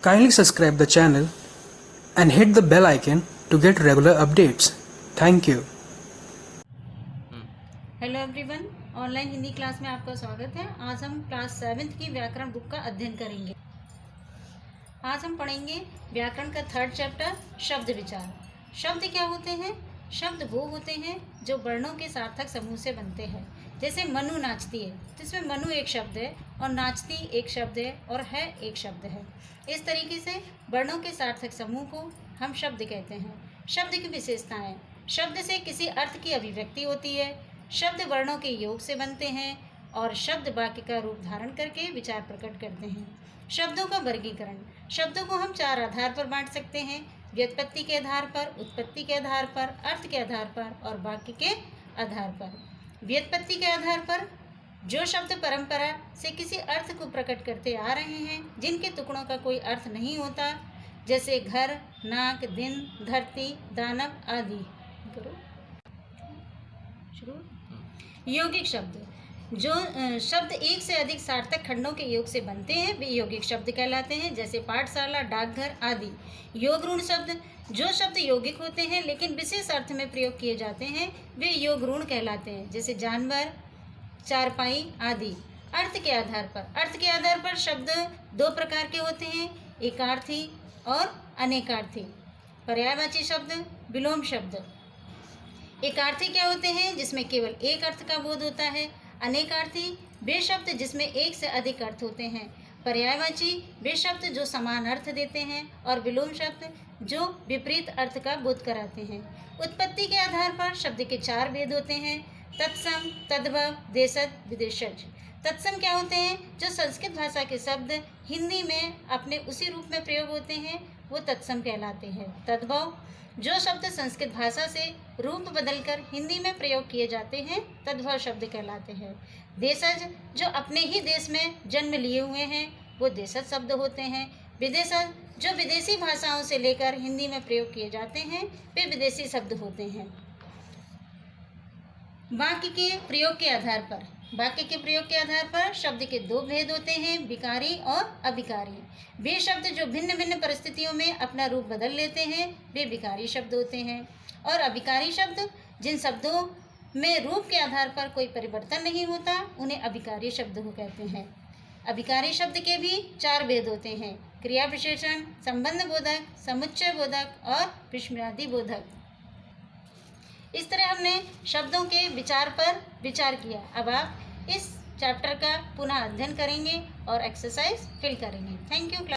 Kindly subscribe the channel and hit the bell icon to get regular updates. Thank you. Hello everyone, online Hindi class में आपका स्वागत है। आज हम class 7th की व्याकरण बुक का अध्ययन करेंगे। आज हम पढ़ेंगे व्याकरण का 3rd चैप्टर शब्द विचार। शब्द क्या होते हैं? शब्द वो होते हैं जो वर्णों के सार्थक समूह से बनते हैं। जैसे मनु नाचती है, तो इसमें मनु एक शब्द है और नाचती एक शब्द है एक शब्द है। इस तरीके से वर्णों के सार्थक समूह को हम शब्द कहते हैं। शब्द की विशेषताएं: शब्द से किसी अर्थ की अभिव्यक्ति होती है, शब्द वर्णों के योग से बनते हैं और शब्द वाक्य का रूप धारण करके विचार प्रकट करते हैं। शब्दों का वर्गीकरण: शब्दों को हम 4 आधार पर बांट सकते हैं: व्युत्पत्ति के आधार पर, उत्पत्ति के आधार पर, अर्थ के आधार पर और वाक्य के आधार पर। व्युत्पत्ति के आधार पर जो शब्द परंपरा से किसी अर्थ को प्रकट करते आ रहे हैं, जिनके टुकड़ों का कोई अर्थ नहीं होता, जैसे घर, नाक, दिन, धरती, दानव आदि। यौगिक शब्द: जो शब्द एक से अधिक सार्थक खंडों के योग से बनते हैं वे यौगिक शब्द कहलाते हैं, जैसे पाठशाला, डाकघर आदि। योग ऋण शब्द: जो शब्द यौगिक होते हैं लेकिन विशेष अर्थ में प्रयोग किए जाते हैं वे योग ऋण कहलाते हैं, जैसे जानवर, चारपाई आदि। अर्थ के आधार पर: अर्थ के आधार पर शब्द 2 प्रकार के होते हैं: एकार्थी और अनेकार्थी। पर्यायवाची शब्द, विलोम शब्द। एकार्थी क्या होते हैं? जिसमें केवल एक अर्थ का बोध होता है। अनेकार्थी वे शब्द जिसमें एक से अधिक अर्थ होते हैं। पर्यायवाची वे शब्द जो समान अर्थ देते हैं और विलोम शब्द जो विपरीत अर्थ का बोध कराते हैं। उत्पत्ति के आधार पर शब्द के 4 भेद होते हैं: तत्सम, तद्भव, देशज, विदेशज। तत्सम क्या होते हैं? जो संस्कृत भाषा के शब्द हिंदी में अपने उसी रूप में प्रयोग होते हैं वो तत्सम कहलाते हैं। तद्भव जो शब्द संस्कृत भाषा से रूप बदलकर हिंदी में प्रयोग किए जाते हैं तद्भव शब्द कहलाते हैं। देशज जो अपने ही देश में जन्म लिए हुए हैं वो देशज शब्द होते हैं। विदेशज जो विदेशी भाषाओं से लेकर हिंदी में प्रयोग किए जाते हैं वे विदेशी शब्द होते हैं। वाक्य के प्रयोग के आधार पर: वाक्य के प्रयोग के आधार पर शब्द के 2 भेद होते हैं: विकारी और अविकारी। वे शब्द जो भिन्न भिन्न परिस्थितियों में अपना रूप बदल लेते हैं वे विकारी शब्द होते हैं। और अविकारी शब्द जिन शब्दों में रूप के आधार पर कोई परिवर्तन नहीं होता उन्हें अविकारी शब्द को कहते हैं। अविकारी शब्द के भी 4 भेद होते हैं: क्रिया विशेषण, संबंध बोधक, समुच्चय बोधक और विस्मयादि बोधक। इस तरह हमने शब्दों के विचार पर विचार किया। अब आप इस चैप्टर का पुनः अध्ययन करेंगे और एक्सरसाइज फिल करेंगे। Thank you.